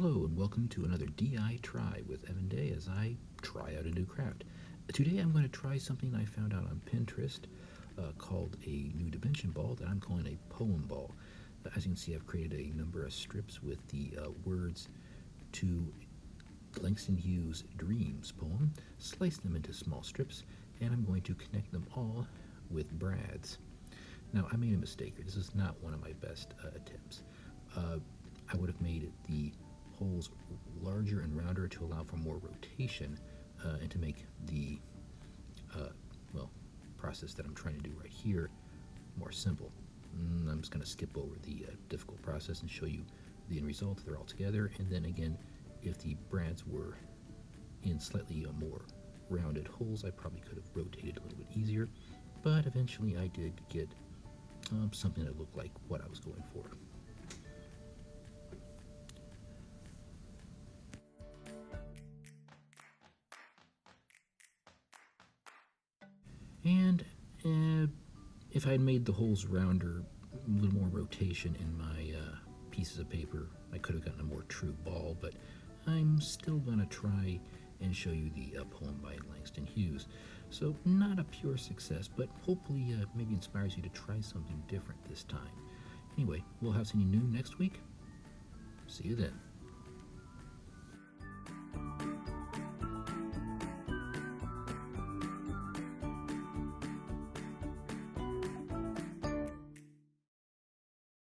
Hello and welcome to another DITry with Evan Day as I try out a new craft. Today I'm going to try something I found out on Pinterest called a new dimension ball that I'm calling a poem ball. As you can see, I've created a number of strips with the words to Langston Hughes' Dreams poem, sliced them into small strips, and I'm going to connect them all with brads. Now, I made a mistake here. This is not one of my best attempts. I would have made the holes larger and rounder to allow for more rotation and to make the process that I'm trying to do right here more simple. I'm just going to skip over the difficult process and show you the end result. They're all together, and then again, if the brads were in slightly more rounded holes, I probably could have rotated a little bit easier, but eventually I did get something that looked like what I was going for. And if I had made the holes rounder, a little more rotation in my pieces of paper, I could have gotten a more true ball, but I'm still going to try and show you the poem by Langston Hughes. So not a pure success, but hopefully maybe inspires you to try something different this time. Anyway, we'll have something new next week. See you then.